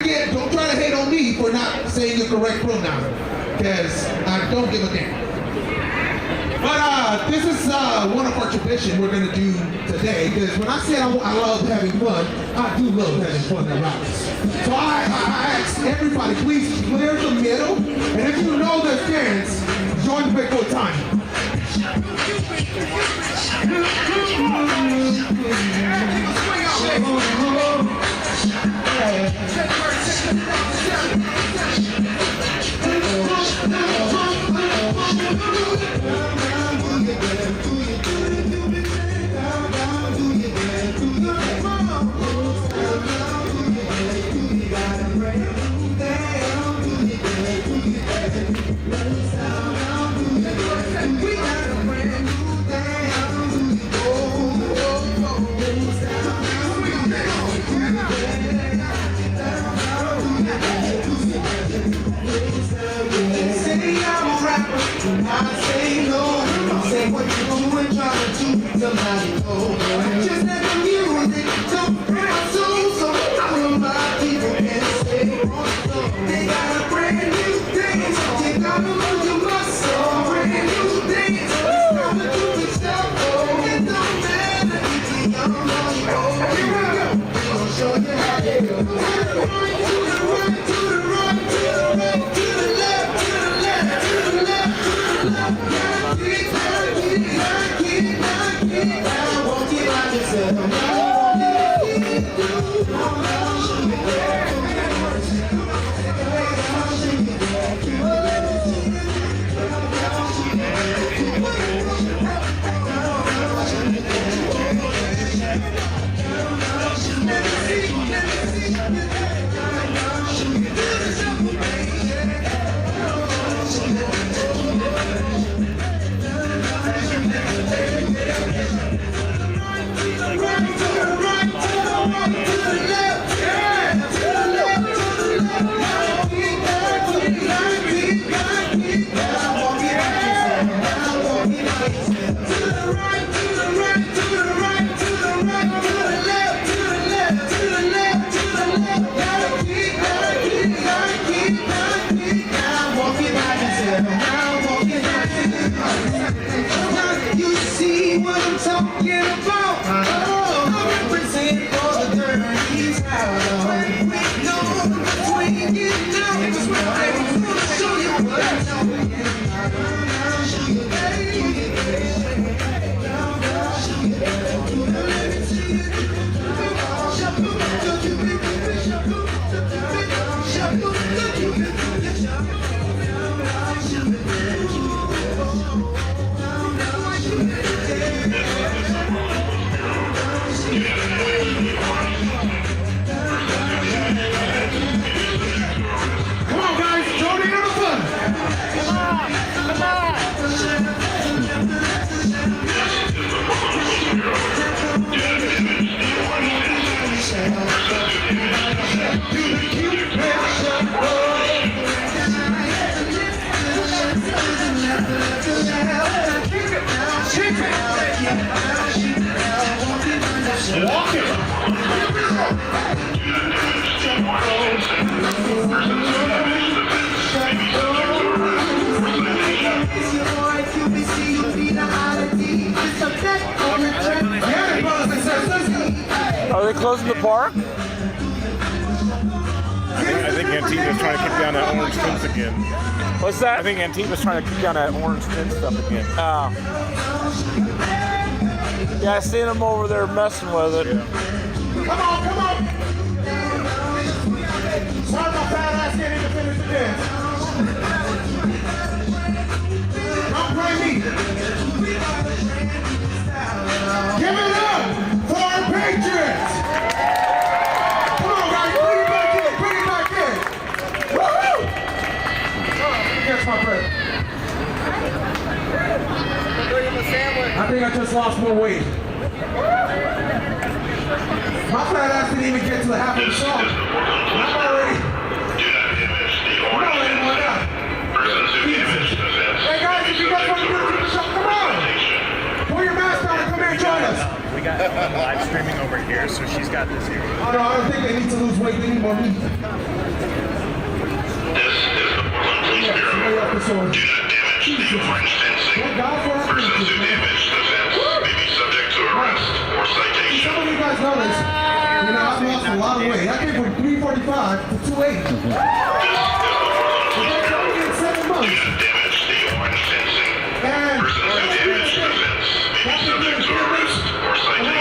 Again, don't try to hate on me for not saying the correct pronoun, because I don't give a damn. But this is one of our traditions we're going to do today, because when I said I love having fun, I do love having fun at rallies. So I ask everybody, please clear the middle, and if you know the dance, join me for time. Just let the music jump through my soul, so all of my people can stay on the floor. They got a brand new dance, they gotta move your muscle. Brand new dance, it's time to do it shuffle. It don't matter if you're young or old. Here we go, we're gonna show you how to go. To the right, to the right, to the right, to the left, to the left, to the left, to the left. You see what I'm talking about? I represent all the dirty South. We know between you now, because we're ready to show you what I know. Are they closing the park? I think Antifa's trying to kick down that orange fence again. What's that? I think Antifa's trying to kick down that orange fence stuff again. Oh. Yeah, I seen them over there messing with it. Yeah. Come on, come on! Sorry my fat ass can't even finish the dance. Don't blame me. Give it up for our Patriots! Come on guys, bring it back in, bring it back in! Woo-hoo! Here's my friend. I think I just lost more weight. My fat ass didn't even get to the half of the song. I'm already worn out. Hey guys, if you guys want to do the show, come on! Pull your mask down and come here and join us. We got live streaming over here, so she's got this here. Oh no, I don't think they need to lose weight, they need more meat. the sword. Do not damage the orange fencing. Thank God for our Persons fences, who man. damage the fence may be subject to arrest or citation. Some of you guys know this. You know, I've lost a lot of weight. I came from 345 to 280. That's only in 7 months. Damage the orange fencing. And Persons who damage the fence may be subject to arrest or citation.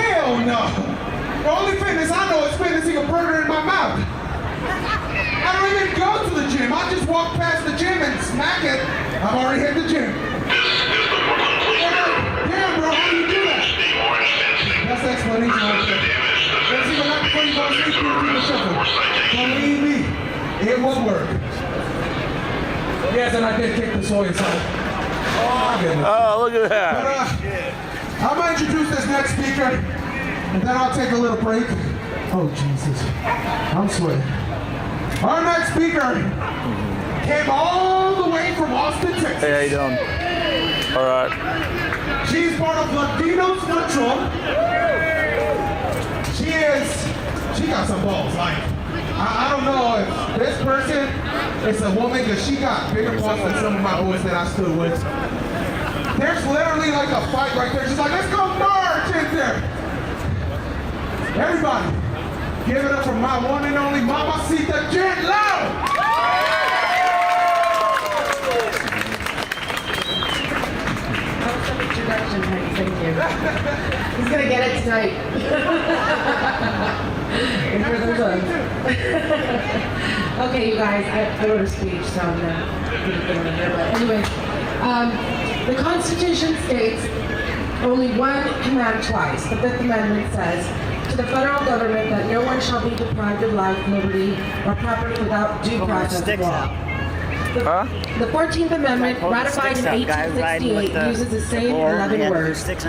hell no. The only fitness I know is fitnessing a burger in my mouth. I don't even go to the gym. I just walk past the gym and smack it. I've already hit the gym. This is the Brooklyn Police Bureau. Damn, bro, how do you do that? The orange fencing. That's the explanation right Persons who there. damage the Let's fence see what happens when you go may be to subject sleep to and do the arrest shuffle. or citation. Believe me, it would work. Yes, and I did kick the soy inside. Oh, my goodness. Oh, look at But, that. I'm going to introduce this next speaker, and then I'll take a little break. Oh, Jesus. I'm sweating. Our next speaker came all the way from Austin, Texas. Hey, how you doing? All right. She's part of Latinos Control. She got some balls. Like, I don't know if this person is a woman, because she got bigger balls than some of my boys that I stood with. There's literally like a fight right there. She's like, let's go march in there. Everybody, give it up for my one and only Mamacita Jet Loud. Introduction, thank you. He's gonna get it tonight. Okay, you guys, I wrote a speech, so I'm gonna put it in here. But anyway, the Constitution states only one command twice. The Fifth Amendment says, to the federal government that no one shall be deprived of life, liberty, or property without due process of law. The 14th Amendment, ratified in 1868, uses the same 11 words called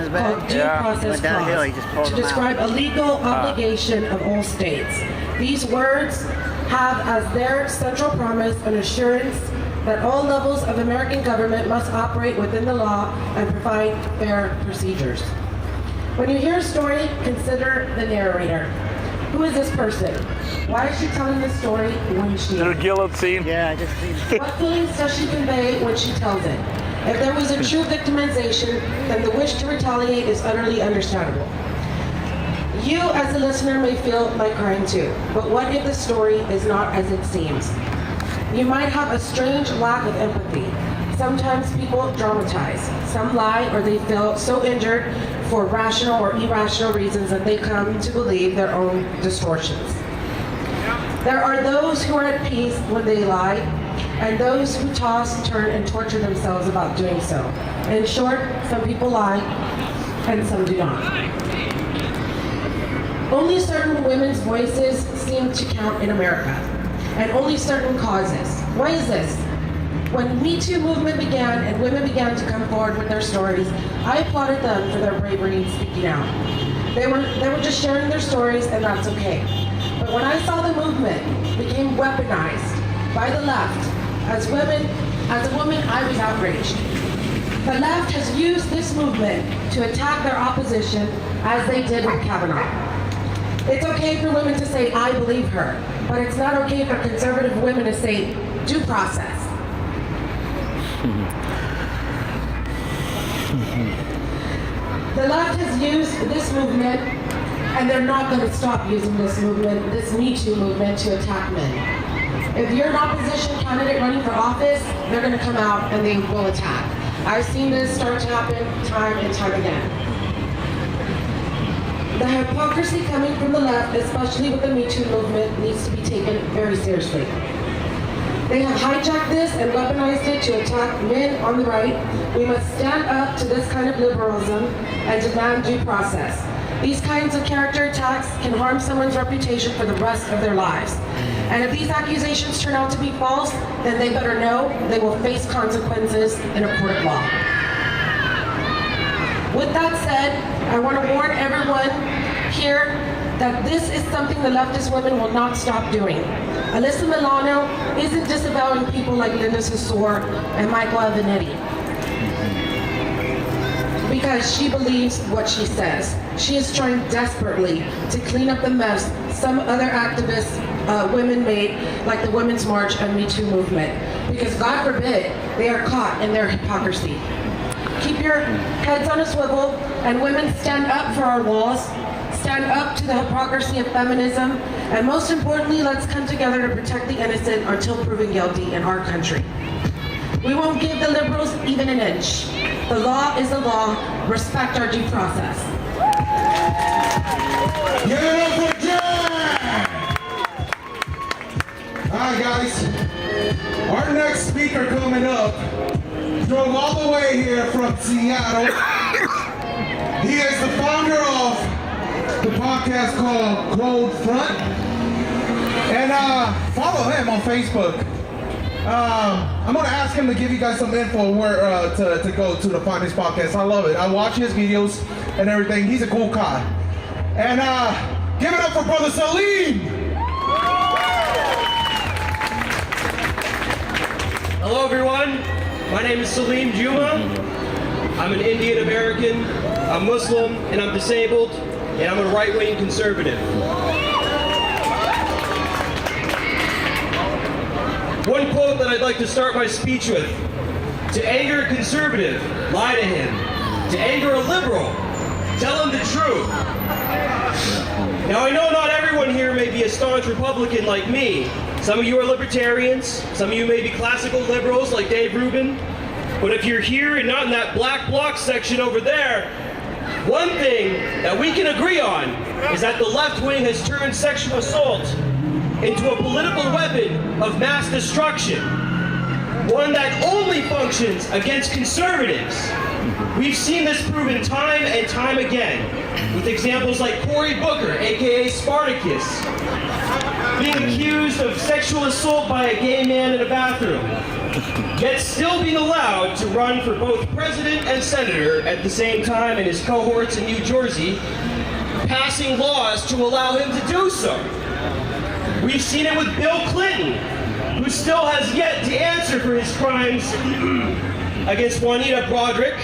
due process clause to describe a legal obligation of all states. These words have as their central promise an assurance that all levels of American government must operate within the law and provide fair procedures. When you hear a story, consider the narrator. Who is this person? Why is she telling this story when she The is? guillotine. Yeah, I just seen. What feelings does she convey when she tells it? If there was a true victimization, then the wish to retaliate is utterly understandable. You, as a listener, may feel like crying too, but what if the story is not as it seems? You might have a strange lack of empathy. Sometimes people dramatize. Some lie or they feel so injured for rational or irrational reasons that they come to believe their own distortions. There are those who are at peace when they lie, and those who toss, turn, and torture themselves about doing so. In short, some people lie, and some do not. Only certain women's voices seem to count in America, and only certain causes. Why is this? When Me Too movement began and women began to come forward with their stories, I applauded them for their bravery in speaking out. They were just sharing their stories, and that's okay. But when I saw the movement became weaponized by the left, as a woman, I was outraged. The left has used this movement to attack their opposition, as they did with Kavanaugh. It's okay for women to say, I believe her, but it's not okay for conservative women to say, due process. The left has used this movement, and they're not going to stop using this movement, this Me Too movement, to attack men. If you're an opposition candidate running for office, they're going to come out and they will attack. I've seen this start to happen time and time again. The hypocrisy coming from the left, especially with the Me Too movement, needs to be taken very seriously. They have hijacked this and weaponized it to attack men on the right. We must stand up to this kind of liberalism and demand due process. These kinds of character attacks can harm someone's reputation for the rest of their lives. And if these accusations turn out to be false, then they better know they will face consequences in a court of law. With that said, I want to warn everyone here that this is something the leftist women will not stop doing. Alyssa Milano isn't disavowing people like Linda Sassour and Michael Avenatti because she believes what she says. She is trying desperately to clean up the mess some other activists women made, like the Women's March and Me Too movement. Because God forbid, they are caught in their hypocrisy. Keep your heads on a swivel, and women, stand up for our laws, stand up to the hypocrisy of feminism, and most importantly, let's come together to protect the innocent until proven guilty in our country. We won't give the liberals even an inch. The law is the law. Respect our due process. Give it up for Jack! Alright guys, our next speaker coming up drove all the way here from Seattle. He is the founder of the podcast called Cold Front. And follow him on Facebook. I'm gonna ask him to give you guys some info where to go to find his podcast. I love it. I watch his videos and everything. He's a cool guy. And give it up for brother Salim. Hello everyone, my name is Salim Juma. I'm an Indian American, I'm Muslim, and I'm disabled, and I'm a right-wing conservative. One quote that I'd like to start my speech with: to anger a conservative, lie to him. To anger a liberal, tell him the truth. Now I know not everyone here may be a staunch Republican like me. Some of you are libertarians, some of you may be classical liberals like Dave Rubin. But if you're here and not in that black bloc section over there, one thing that we can agree on is that the left wing has turned sexual assault into a political weapon of mass destruction. One that only functions against conservatives. We've seen this proven time and time again, with examples like Cory Booker, aka Spartacus, being accused of sexual assault by a gay man in a bathroom, yet still being allowed to run for both president and senator at the same time, and his cohorts in New Jersey passing laws to allow him to do so. We've seen it with Bill Clinton, who still has yet to answer for his crimes against Juanita Broaddrick,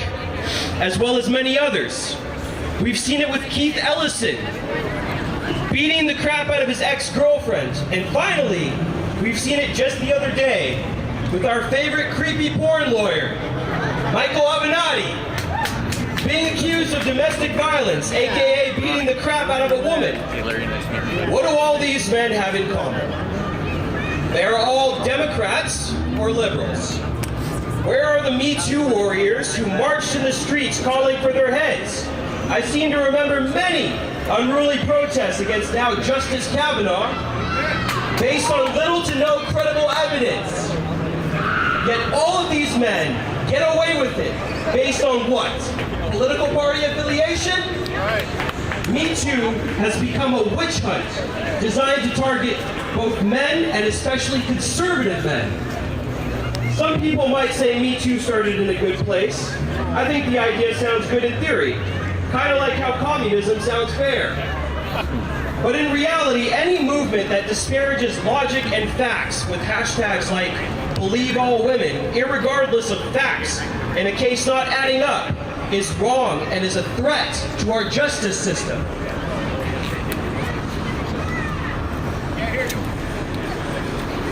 as well as many others. We've seen it with Keith Ellison, beating the crap out of his ex-girlfriend. And finally, we've seen it just the other day with our favorite creepy porn lawyer, Michael Avenatti, being accused of domestic violence, aka beating the crap out of a woman. What do all these men have in common? They are all Democrats or liberals. Where are the Me Too warriors who marched in the streets calling for their heads? I seem to remember many unruly protests against now Justice Kavanaugh based on little to no credible evidence. Yet all of these men get away with it based on what? Political party affiliation? Me Too has become a witch hunt designed to target both men and especially conservative men. Some people might say Me Too started in a good place. I think the idea sounds good in theory, kind of like how communism sounds fair. But in reality, any movement that disparages logic and facts with hashtags like believe all women, irregardless of facts, in a case not adding up, is wrong and is a threat to our justice system.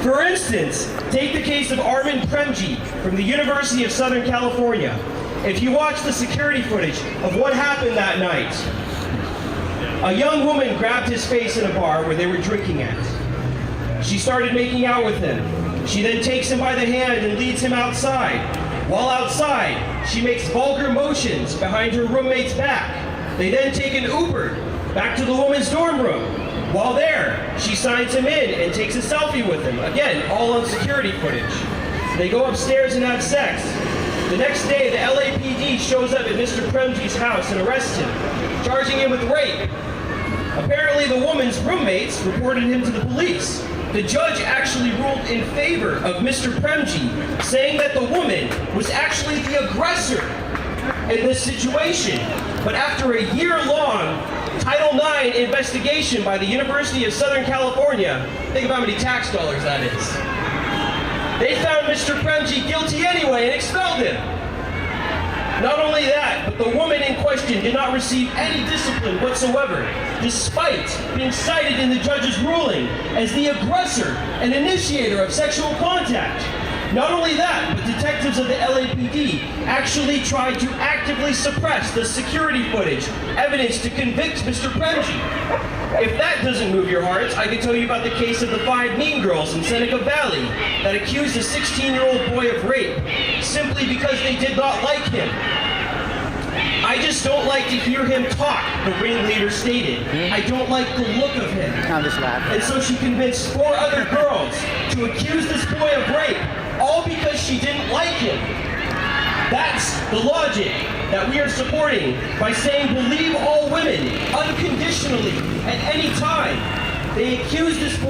For instance, take the case of Armin Premji from the University of Southern California. If you watch the security footage of what happened that night, a young woman grabbed his face in a bar where they were drinking at. She started making out with him. She then takes him by the hand and leads him outside. While outside, she makes vulgar motions behind her roommate's back. They then take an Uber back to the woman's dorm room. While there, she signs him in and takes a selfie with him. Again, all on security footage. They go upstairs and have sex. The next day, the LAPD shows up at Mr. Premji's house and arrests him, charging him with rape. Apparently, the woman's roommates reported him to the police. The judge actually ruled in favor of Mr. Premji, saying that the woman was actually the aggressor in this situation. But after a year-long Title IX investigation by the University of Southern California, think of how many tax dollars that is, they found Mr. Premji guilty anyway and expelled him. Not only that, but the woman in question did not receive any discipline whatsoever, despite being cited in the judge's ruling as the aggressor and initiator of sexual contact. Not only that, but detectives of the LAPD actually tried to actively suppress the security footage, evidence to convict Mr. Premji. If that doesn't move your hearts, I can tell you about the case of the 5 mean girls in Seneca Valley that accused a 16-year-old boy of rape simply because they did not like him. I just don't like to hear him talk, the ringleader stated. I don't like the look of him. And so she convinced 4 other girls to accuse this boy of rape, all because she didn't like him. That's the logic that we are supporting by saying believe all women unconditionally at any time. They accuse this boy